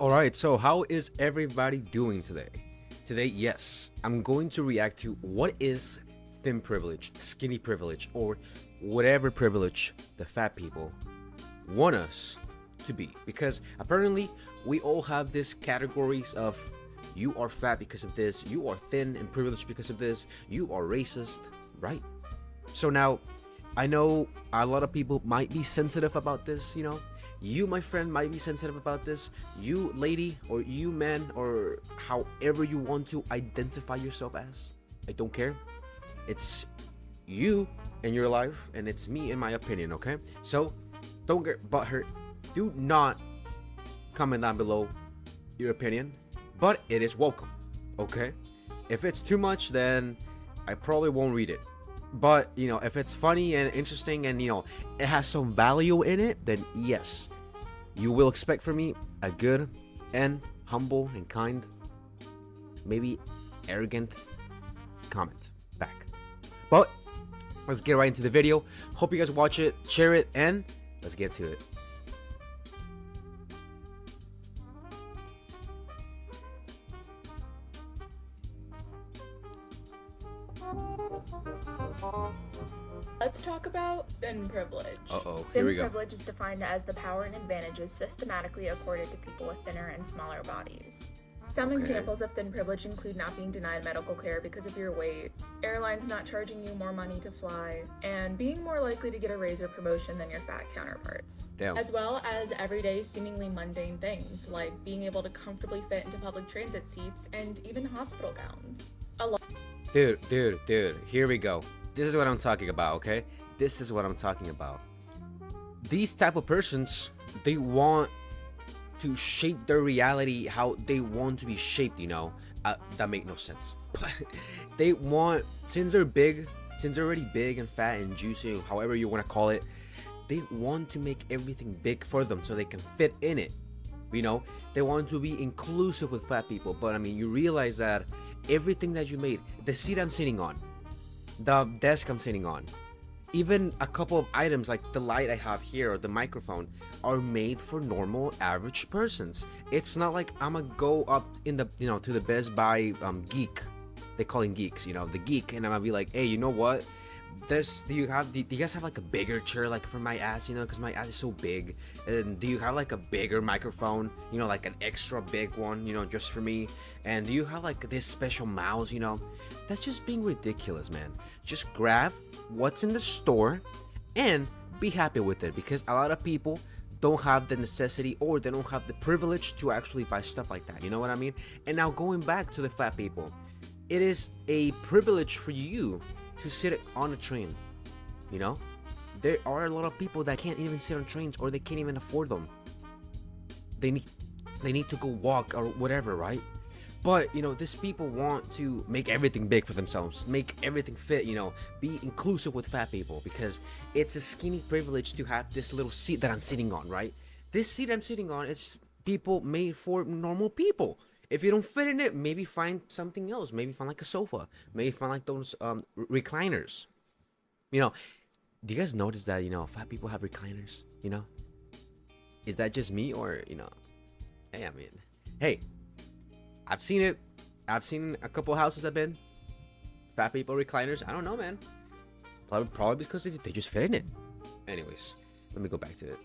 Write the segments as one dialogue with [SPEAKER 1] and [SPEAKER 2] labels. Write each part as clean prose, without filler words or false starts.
[SPEAKER 1] Alright, so how is everybody doing today? Today, yes, I'm going to react to what is thin privilege, skinny privilege, or whatever privilege the fat people want us to be. Because apparently, we all have these categories of you are fat because of this, you are thin and privileged because of this, you are racist, right? So now, I know a lot of people might be sensitive about this, You, my friend, might be sensitive about this. You, lady, or you, man, or however you want to identify yourself as. I don't care. It's you and your life, and it's me and my opinion, okay? So, don't get butthurt. Do not comment down below your opinion, but it is welcome, okay? If it's too much, then I probably won't read it. But, if it's funny and interesting and, it has some value in it, then yes, you will expect from me a good and humble and kind, maybe arrogant comment back. But let's get right into the video. Hope you guys watch it, share it, and let's get to it.
[SPEAKER 2] Let's talk about thin privilege.
[SPEAKER 1] Here we go.
[SPEAKER 2] Thin privilege is defined as the power and advantages systematically accorded to people with thinner and smaller bodies. Some examples of thin privilege include not being denied medical care because of your weight, airlines not charging you more money to fly, and being more likely to get a raise or promotion than your fat counterparts.
[SPEAKER 1] Damn.
[SPEAKER 2] As well as everyday, seemingly mundane things like being able to comfortably fit into public transit seats and even hospital gowns.
[SPEAKER 1] Dude, here we go. This is what I'm talking about, okay? This is what I'm talking about. These type of persons, they want to shape their reality how they want to be shaped, that make no sense. But they want, since they're already big and fat and juicy, however you want to call it, they want to make everything big for them so they can fit in it. They want to be inclusive with fat people. But I mean, you realize that everything that you made, the seat I'm sitting on, the desk I'm sitting on, even a couple of items like the light I have here or the microphone are made for normal average persons. It's not like I'm gonna go up in the to the Best Buy geek, they call him geeks, the geek, and I'm gonna be like, hey, you know what, do you guys have like a bigger chair like for my ass, because my ass is so big? And do you have like a bigger microphone, like an extra big one, just for me? And do you have like this special mouse? That's just being ridiculous, man. Just grab what's in the store and be happy with it, because a lot of people don't have the necessity or they don't have the privilege to actually buy stuff like that. You know what I mean? And now going back to the fat people, it is a privilege for you to sit on a train. There are a lot of people that can't even sit on trains, or they can't even afford them. They need to go walk or whatever, right? But these people want to make everything big for themselves, make everything fit, be inclusive with fat people, because it's a skinny privilege to have this little seat that I'm sitting on, right? This seat I'm sitting on, it's people made for normal people. If you don't fit in it, maybe find something else. Maybe find like a sofa. Maybe find like those recliners. Do you guys notice that, fat people have recliners? Is that just me, or, hey, I mean, hey, I've seen it. I've seen a couple houses I've been. Fat people recliners. I don't know, man. Probably because they just fit in it. Anyways, let me go back to it.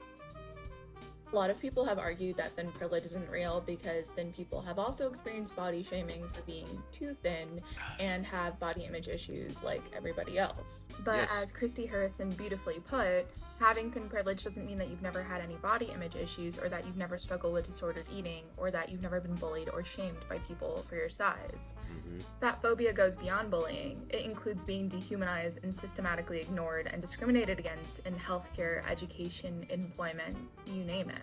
[SPEAKER 2] A lot of people have argued that thin privilege isn't real because thin people have also experienced body shaming for being too thin and have body image issues like everybody else. But
[SPEAKER 1] Yes.
[SPEAKER 2] As Christy Harrison beautifully put, having thin privilege doesn't mean that you've never had any body image issues, or that you've never struggled with disordered eating, or that you've never been bullied or shamed by people for your size. That phobia goes beyond bullying. It includes being dehumanized and systematically ignored and discriminated against in healthcare, education, employment, you name it.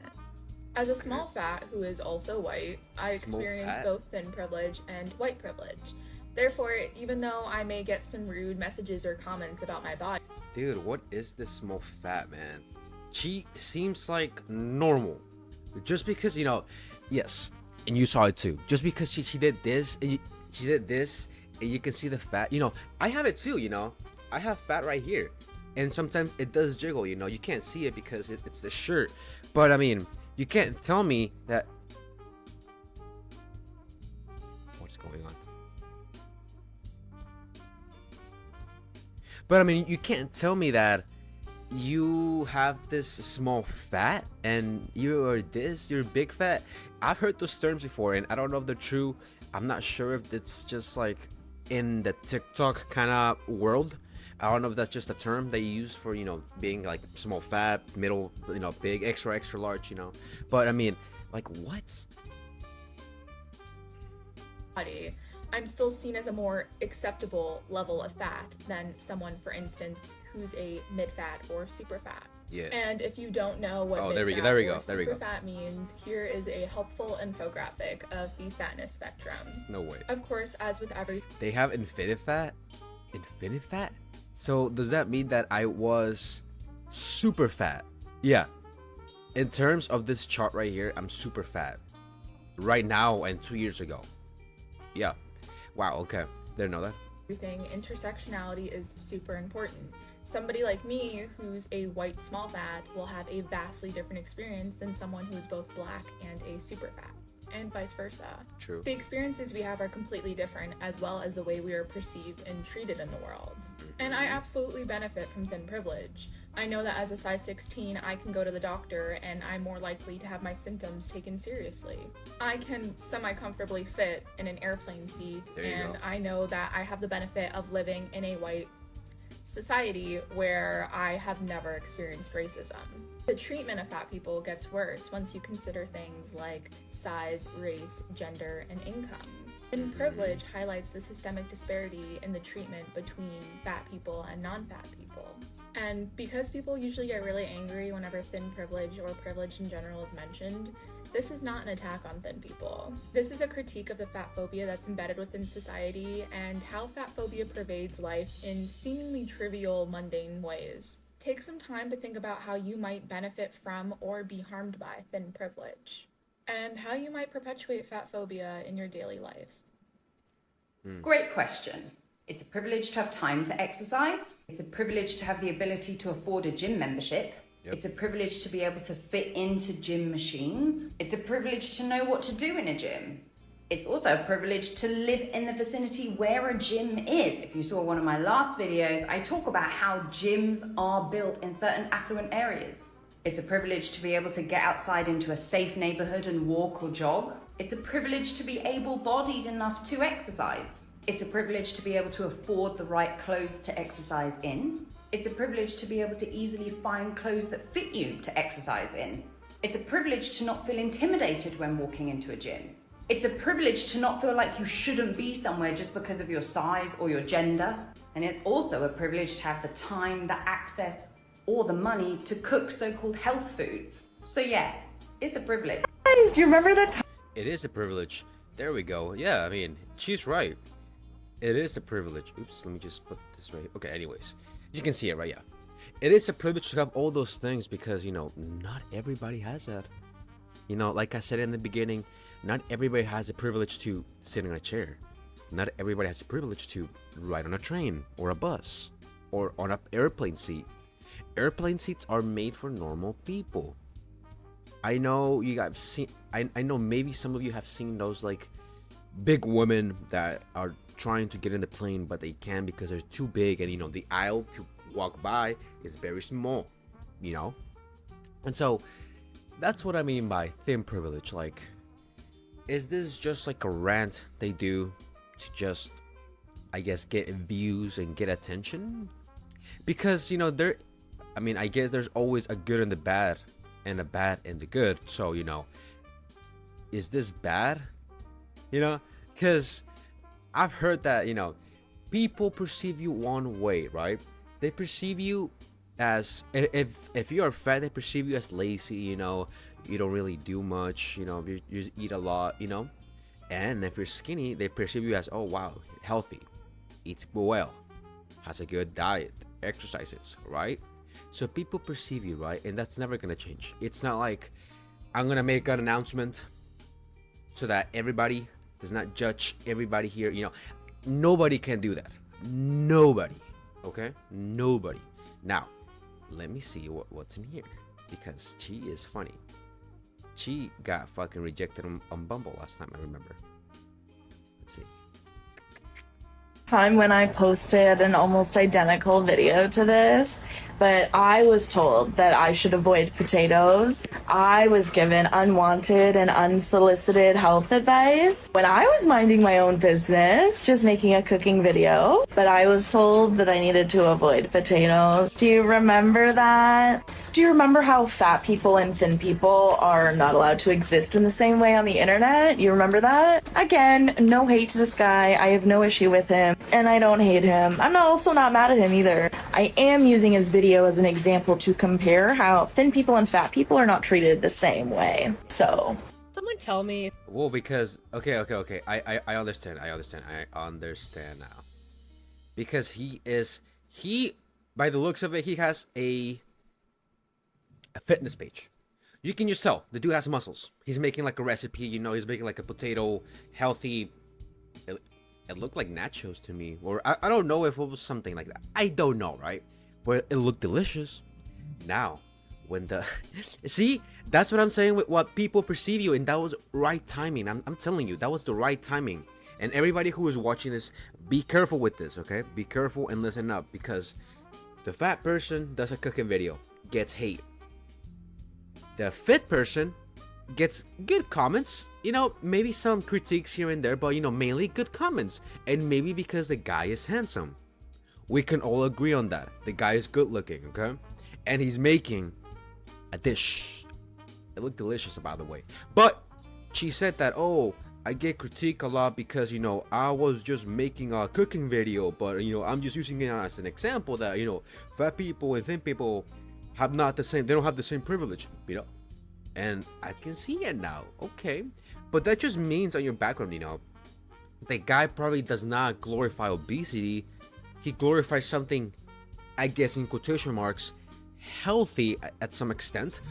[SPEAKER 2] As a small fat who is also white, I experience both thin privilege and white privilege. Therefore, even though I may get some rude messages or comments about my body...
[SPEAKER 1] Dude, what is this small fat, man? She seems like normal. Just because, yes, and you saw it too. Just because she did this, and she did this, and you can see the fat. I have it too, I have fat right here. And sometimes it does jiggle, you can't see it because it's the shirt. But I mean, you can't tell me that going on. But I mean, you can't tell me that you have this small fat and you're big fat. I've heard those terms before, and I don't know if they're true. I'm not sure if it's just like in the TikTok kind of world. I don't know if that's just a term they use for, being like small fat, middle, big, extra large, But I mean, like, what?
[SPEAKER 2] Body, I'm still seen as a more acceptable level of fat than someone, for instance, who's a mid-fat or super fat.
[SPEAKER 1] Yeah.
[SPEAKER 2] And if you don't know what
[SPEAKER 1] there we
[SPEAKER 2] mid-fat
[SPEAKER 1] go.
[SPEAKER 2] or super fat means, here is a helpful infographic of the fatness spectrum.
[SPEAKER 1] No way.
[SPEAKER 2] Of course, as with every...
[SPEAKER 1] They have infinite fat? Infinite fat? So does that mean that I was super fat? Yeah. In terms of this chart right here, I'm super fat. Right now and 2 years ago. Yeah. Wow, okay. Didn't know that.
[SPEAKER 2] Everything, intersectionality is super important. Somebody like me, who's a white small fat, will have a vastly different experience than someone who's both black and a super fat, and vice versa.
[SPEAKER 1] True.
[SPEAKER 2] The experiences we have are completely different, as well as the way we are perceived and treated in the world. And I absolutely benefit from thin privilege. I know that as a size 16, I can go to the doctor and I'm more likely to have my symptoms taken seriously. I can semi-comfortably fit in an airplane seat, and I know that I have the benefit of living in a white society where I have never experienced racism. The treatment of fat people gets worse once you consider things like size, race, gender, and income. Thin privilege highlights the systemic disparity in the treatment between fat people and non-fat people. And because people usually get really angry whenever thin privilege or privilege in general is mentioned, this is not an attack on thin people. This is a critique of the fat phobia that's embedded within society and how fat phobia pervades life in seemingly trivial, mundane ways. Take some time to think about how you might benefit from or be harmed by thin privilege, and how you might perpetuate fat phobia in your daily life.
[SPEAKER 3] Great question. It's a privilege to have time to exercise. It's a privilege to have the ability to afford a gym membership. Yep. It's a privilege to be able to fit into gym machines. It's a privilege to know what to do in a gym. It's also a privilege to live in the vicinity where a gym is. If you saw one of my last videos, I talk about how gyms are built in certain affluent areas. It's a privilege to be able to get outside into a safe neighborhood and walk or jog. It's a privilege to be able-bodied enough to exercise. It's a privilege to be able to afford the right clothes to exercise in. It's a privilege to be able to easily find clothes that fit you to exercise in. It's a privilege to not feel intimidated when walking into a gym. It's a privilege to not feel like you shouldn't be somewhere just because of your size or your gender. And it's also a privilege to have the time, the access, or the money to cook so-called health foods. So yeah, it's a privilege.
[SPEAKER 4] Guys, do you remember that time?
[SPEAKER 1] It is a privilege. There we go. Yeah, I mean, she's right. It is a privilege. Oops, let me just put this right. Okay, anyways. You can see it, right? Yeah. It is a privilege to have all those things because, not everybody has that. Like I said in the beginning, not everybody has the privilege to sit in a chair. Not everybody has the privilege to ride on a train or a bus or on an airplane seat. Airplane seats are made for normal people. I know you guys seen. I know maybe some of you have seen those like big women that are trying to get in the plane, but they can't because they're too big, and the aisle to walk by is very small. And so that's what I mean by thin privilege. Like, is this just like a rant they do to just, I guess, get views and get attention? Because I guess there's always a good and the bad, and a bad and the good. So is this bad? Because I've heard that people perceive you one way, right? They perceive you as, if you are fat, they perceive you as lazy. You don't really do much. You eat a lot. And if you're skinny, they perceive you as, oh wow, healthy, eats well, has a good diet, exercises, right? So people perceive you, right? And that's never gonna change. It's not like I'm gonna make an announcement so that everybody does not judge everybody here. Nobody can do that. Nobody. Okay? Nobody. Now, let me see what's in here, because she is funny. She got fucking rejected on Bumble last time, I remember. Let's see.
[SPEAKER 4] time when I posted an almost identical video to this, but I was told that I should avoid potatoes. I was given unwanted and unsolicited health advice when I was minding my own business, just making a cooking video, but I was told that I needed to avoid potatoes. Do you remember that? Do you remember how fat people and thin people are not allowed to exist in the same way on the internet? You remember that? Again, no hate to this guy. I have no issue with him, and I don't hate him. I'm also not mad at him either. I am using his video as an example to compare how thin people and fat people are not treated the same way. So...
[SPEAKER 5] Someone tell me.
[SPEAKER 1] Well, because okay. I understand. I understand now. Because he by the looks of it, he has a fitness page. You can just tell the dude has muscles. He's making like a recipe, you know, he's making like a potato healthy. It looked like nachos to me, or I don't know if it was something like that. I don't know, right? But it looked delicious. Now, when the see, that's what I'm saying with what people perceive you, and that was right timing. I'm telling you, that was the right timing. And everybody who is watching this, be careful with this, okay? Be careful and listen up, because the fat person does a cooking video, gets hate. The fit person gets good comments, you know, maybe some critiques here and there, but you know, mainly good comments. And maybe because the guy is handsome. We can all agree on that. The guy is good looking, okay? And he's making a dish. It looked delicious, by the way. But she said that, oh, I get critique a lot because, you know, I was just making a cooking video, but, you know, I'm just using it as an example that, you know, fat people and thin people have not the same, they don't have the same privilege, you know, and I can see it now. Okay, but that just means on your background, you know, the guy probably does not glorify obesity. He glorifies something, I guess in quotation marks, healthy at some extent,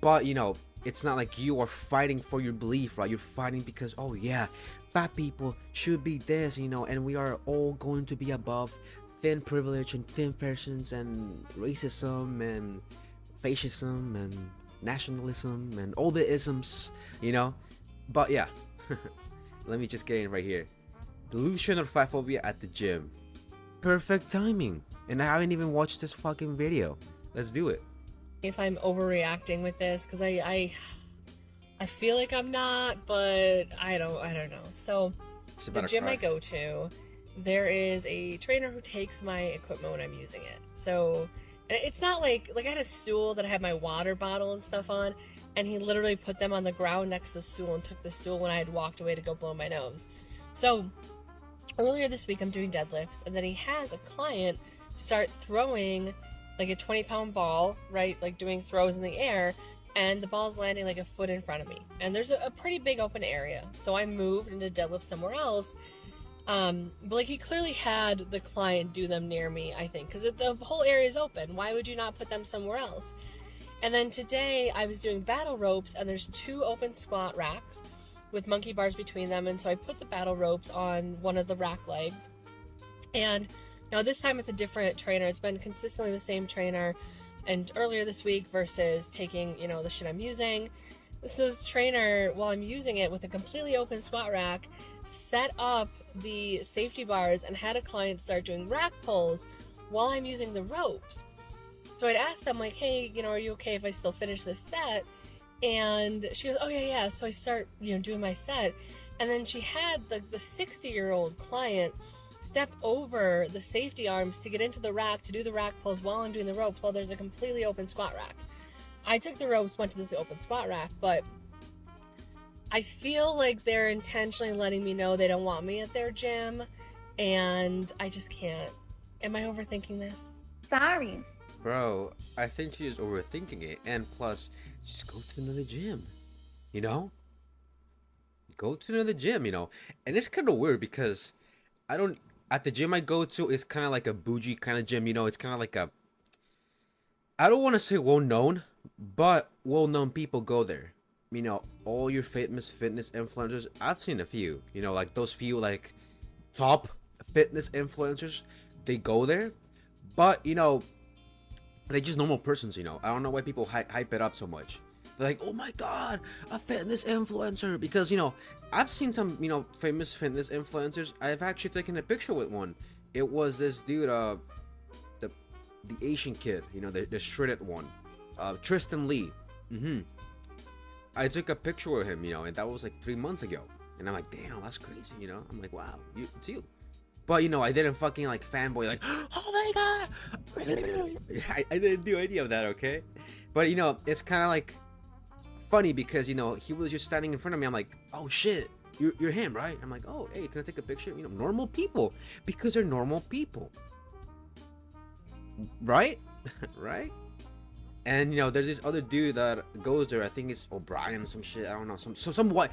[SPEAKER 1] but you know, it's not like you are fighting for your belief, right? You're fighting because, oh yeah, fat people should be this, you know, and we are all going to be above thin privilege and thin persons and racism and fascism and nationalism and all the isms, you know. But yeah, let me just get in right here. Delusion or fat phobia at the gym. Perfect timing. And I haven't even watched this fucking video. Let's do it.
[SPEAKER 5] If I'm overreacting with this, because I feel like I'm not, but I don't know. So the gym I go to, there is a trainer who takes my equipment when I'm using it. So it's not like I had a stool that I had my water bottle and stuff on, and he literally put them on the ground next to the stool and took the stool when I had walked away to go blow my nose. So earlier this week I'm doing deadlifts, and then he has a client start throwing like a 20-pound ball, right? Like doing throws in the air, and the ball's landing like a foot in front of me. And there's a pretty big open area. So I moved into deadlift somewhere else. But like he clearly had the client do them near me, I think, because the whole area is open. Why would you not put them somewhere else? And then today I was doing battle ropes, and there's 2 open squat racks with monkey bars between them. And so I put the battle ropes on one of the rack legs. And now this time it's a different trainer. It's been consistently the same trainer. And earlier this week versus taking, you know, the shit I'm using. This trainer, while I'm using it with a completely open squat rack, set up the safety bars and had a client start doing rack pulls while I'm using the ropes. So I'd ask them like, hey, you know, are you okay if I still finish this set? And she goes, oh yeah. So I start, you know, doing my set. And then she had the 60-year-old client step over the safety arms to get into the rack to do the rack pulls while I'm doing the ropes while there's a completely open squat rack. I took the ropes, went to this open squat rack, but I feel like they're intentionally letting me know they don't want me at their gym, and I just can't. Am I overthinking this?
[SPEAKER 2] Sorry.
[SPEAKER 1] Bro, I think she's overthinking it, and plus, just go to another gym, you know? Go to another gym, you know? And it's kind of weird because at the gym I go to, it's kind of like a bougie kind of gym, you know? It's kind of like a, I don't want to say well-known, but well-known people go there. You know, all your fitness influencers, I've seen a few, you know, like those few like top fitness influencers, they go there, but you know, they're just normal persons, you know. I don't know why people hype it up so much. They're like, oh my god, a fitness influencer. Because, you know, I've seen some, you know, famous fitness influencers. I've actually taken a picture with one. It was this dude, the Asian kid, you know, the shredded one, Tristan Lee. I took a picture with him, you know, and that was like 3 months ago. And I'm like, damn, that's crazy, you know. I'm like, wow, it's you. But, you know, I didn't fucking like fanboy like, oh my god. I didn't do any of that, okay? But, you know, it's kind of like funny because, you know, he was just standing in front of me. I'm like, oh shit, you're him, right? I'm like, oh, hey, can I take a picture? You know, normal people, because they're normal people, right? Right? And, you know, there's this other dude that goes there. I think it's O'Brien or some shit. I don't know. Some white,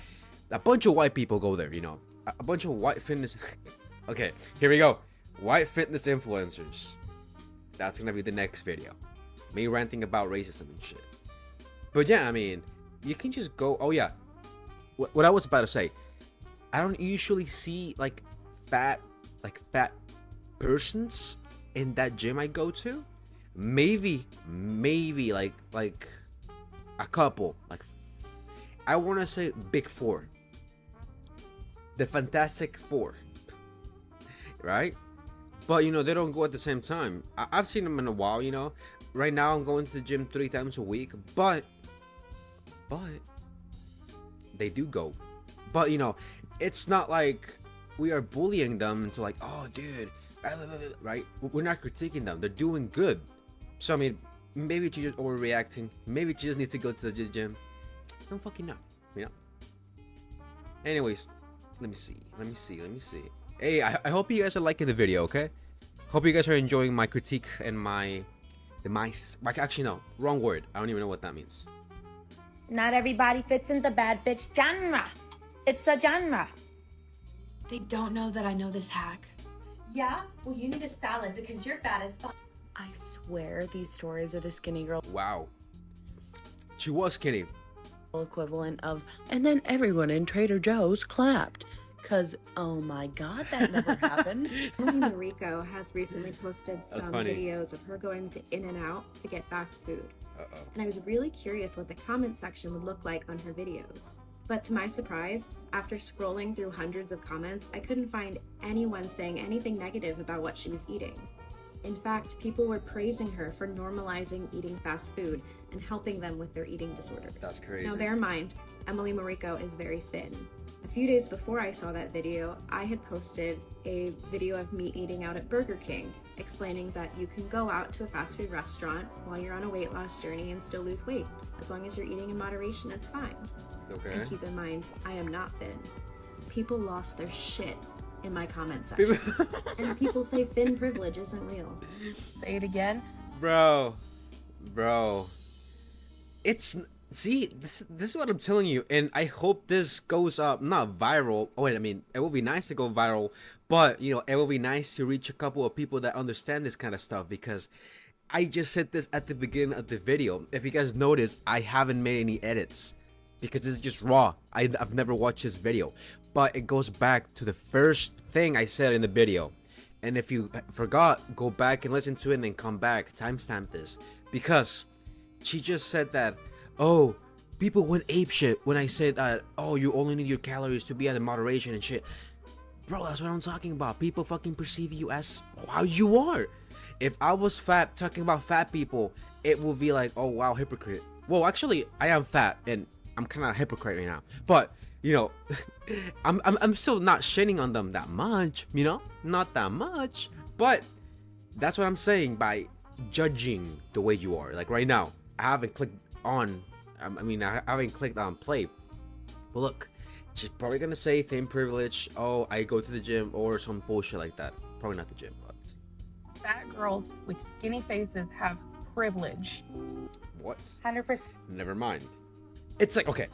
[SPEAKER 1] a bunch of white people go there, you know, a bunch of white fitness. Okay, here we go. White fitness influencers. That's gonna be the next video. Me ranting about racism and shit. But yeah, I mean, you can just go. Oh yeah, what I was about to say. I don't usually see like fat persons in that gym I go to. Maybe like a couple. Like, I want to say big four. The Fantastic Four. Right? But, you know, they don't go at the same time. I've seen them in a while, you know. Right now I'm going to the gym 3 times a week, but they do go. But, you know, it's not like we are bullying them into like, oh dude, right? We're not critiquing them. They're doing good. So I mean, maybe you're just overreacting. Maybe you just need to go to the gym. I don't fucking know, you know. Anyways, let me see. Hey, I hope you guys are liking the video, okay? Hope you guys are enjoying my critique and my actually no, wrong word. I don't even know what that means.
[SPEAKER 6] Not everybody fits in the bad bitch genre. It's a genre.
[SPEAKER 7] They don't know that I know this hack. Yeah? Well, you need a salad because you're fat as fuck.
[SPEAKER 4] I swear these stories are the skinny girl
[SPEAKER 1] Wow. She was skinny.
[SPEAKER 4] equivalent of, and then everyone in Trader Joe's clapped. Cause, oh my god, that never happened.
[SPEAKER 8] Mariko has recently posted some videos of her going to In-N-Out to get fast food. And I was really curious what the comment section would look like on her videos. But to my surprise, after scrolling through hundreds of comments, I couldn't find anyone saying anything negative about what she was eating. In fact, people were praising her for normalizing eating fast food and helping them with their eating disorders.
[SPEAKER 1] That's crazy.
[SPEAKER 8] Now bear in mind, Emily Mariko is very thin. A few days before I saw that video, I had posted a video of me eating out at Burger King, explaining that you can go out to a fast food restaurant while you're on a weight loss journey and still lose weight. As long as you're eating in moderation, it's fine.
[SPEAKER 1] Okay.
[SPEAKER 8] And keep in mind, I am not thin. People lost their shit in my comment section. And people say thin privilege isn't real.
[SPEAKER 4] Say it again.
[SPEAKER 1] Bro. It's, see, this is what I'm telling you, and I hope this goes up, not viral. Oh wait, I mean, it would be nice to go viral, but you know, it would be nice to reach a couple of people that understand this kind of stuff, because I just said this at the beginning of the video. If you guys notice, I haven't made any edits because this is just raw. I've never watched this video, but it goes back to the first thing I said in the video. And if you forgot, go back and listen to it and then come back, timestamp this, because she just said that, oh, people went apeshit when I said that, oh, you only need your calories to be at a moderation and shit. Bro, that's what I'm talking about. People fucking perceive you as how you are. If I was fat talking about fat people, it would be like, oh wow, hypocrite. Well, actually, I am fat and I'm kind of a hypocrite right now. But, you know, I'm still not shitting on them that much, you know? Not that much. But that's what I'm saying by judging the way you are. Like right now, I haven't clicked on, I haven't clicked on play. But look, she's probably gonna say thin privilege, oh, I go to the gym, or some bullshit like that. Probably not the gym, but
[SPEAKER 9] fat girls with skinny faces have privilege.
[SPEAKER 1] What?
[SPEAKER 6] 100%.
[SPEAKER 1] Never mind. It's like, okay,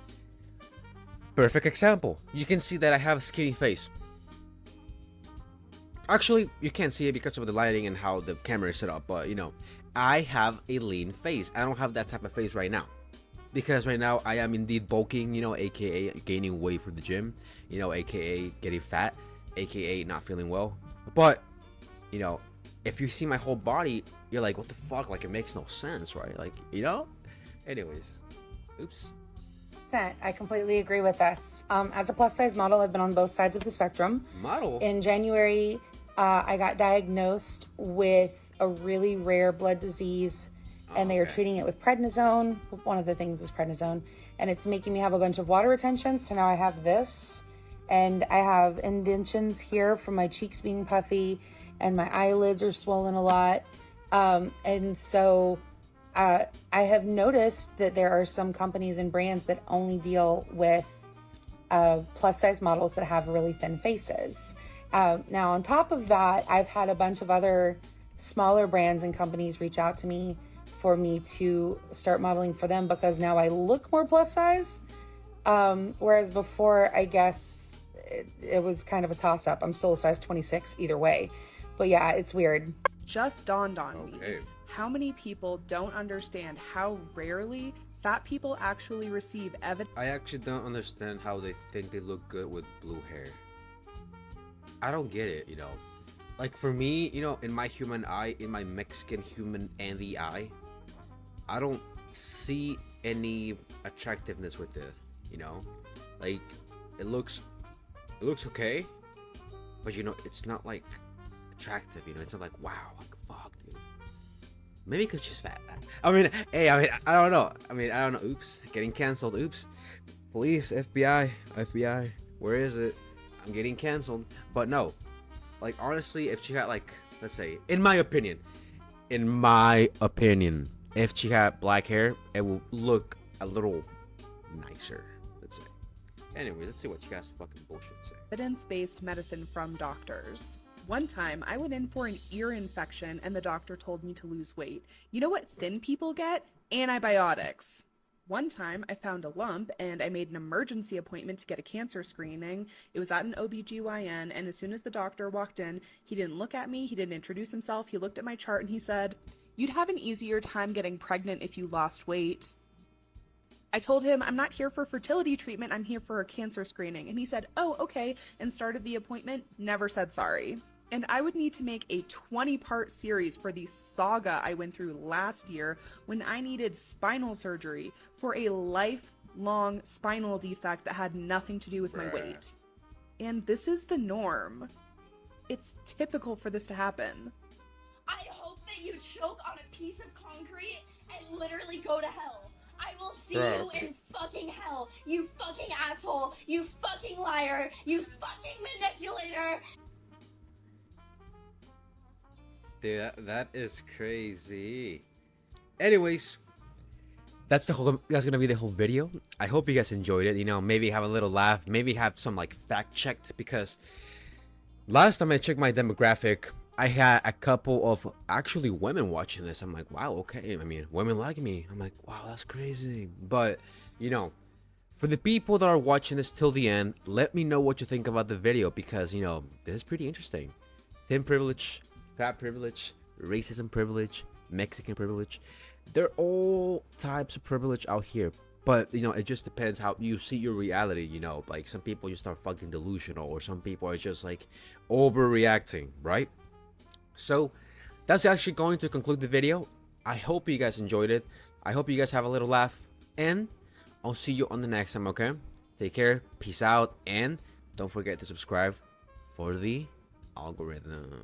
[SPEAKER 1] perfect example. You can see that I have a skinny face. Actually, you can't see it because of the lighting and how the camera is set up, but you know, I have a lean face. I don't have that type of face right now, because right now I am indeed bulking, you know, aka gaining weight for the gym, you know, aka getting fat, aka not feeling well. But you know, if you see my whole body, you're like, what the fuck? Like, it makes no sense, right? Like, you know? Anyways, Oops.
[SPEAKER 10] I completely agree with this. As a plus size model, I've been on both sides of the spectrum.
[SPEAKER 1] Model?
[SPEAKER 10] In January, I got diagnosed with a really rare blood disease, and they are treating it with prednisone. One of the things is prednisone, and it's making me have a bunch of water retention. So now I have this, and I have indentions here from my cheeks being puffy, and my eyelids are swollen a lot. And so I have noticed that there are some companies and brands that only deal with plus size models that have really thin faces. Now, on top of that, I've had a bunch of other smaller brands and companies reach out to me for me to start modeling for them because now I look more plus size. Whereas before, I guess it was kind of a toss up. I'm still a size 26 either way. But yeah, it's weird.
[SPEAKER 11] Just dawned on me how many people don't understand how rarely fat people actually receive evidence.
[SPEAKER 1] I actually don't understand how they think they look good with blue hair. I don't get it, you know. Like for me, you know, in my human eye, in my Mexican human Andy eye, I don't see any attractiveness with it, you know. Like it looks okay, but you know, it's not like attractive, you know. It's not like wow, like fuck, dude. Maybe because she's fat. I mean, hey, I don't know. Oops, getting canceled. Oops, police, FBI, where is it? I'm getting canceled. But no, like honestly, if she had like, let's say, in my opinion, if she had black hair, it would look a little nicer. Let's say. Anyway, let's see what you guys fucking bullshit say.
[SPEAKER 11] Evidence-based medicine from doctors. One time, I went in for an ear infection and the doctor told me to lose weight. You know what thin people get? Antibiotics. One time, I found a lump and I made an emergency appointment to get a cancer screening. It was at an OBGYN, and as soon as the doctor walked in, he didn't look at me, he didn't introduce himself, he looked at my chart and he said, "You'd have an easier time getting pregnant if you lost weight." I told him, "I'm not here for fertility treatment, I'm here for a cancer screening." And he said, "Oh, okay," and started the appointment, never said sorry. And I would need to make a 20-part series for the saga I went through last year when I needed spinal surgery for a lifelong spinal defect that had nothing to do with my weight. And this is the norm. It's typical for this to happen.
[SPEAKER 12] I hope that you choke on a piece of concrete and literally go to hell. I will see you in fucking hell, you fucking asshole, you fucking liar, you fucking manipulator.
[SPEAKER 1] Dude, that is crazy. Anyways, that's gonna be the whole video. I hope you guys enjoyed it. You know, maybe have a little laugh, maybe have some like fact checked, because last time I checked my demographic, I had a couple of actually women watching this. I'm like, wow, okay. I mean, women like me. I'm like, wow, that's crazy. But you know, for the people that are watching this till the end, let me know what you think about the video, because you know, this is pretty interesting. Thin privilege, fat privilege, racism privilege, Mexican privilege. They're all types of privilege out here. But, you know, it just depends how you see your reality, you know. Like, some people just are fucking delusional, or some people are just, like, overreacting, right? So, that's actually going to conclude the video. I hope you guys enjoyed it. I hope you guys have a little laugh. And I'll see you on the next time, okay? Take care, peace out, and don't forget to subscribe for the algorithm.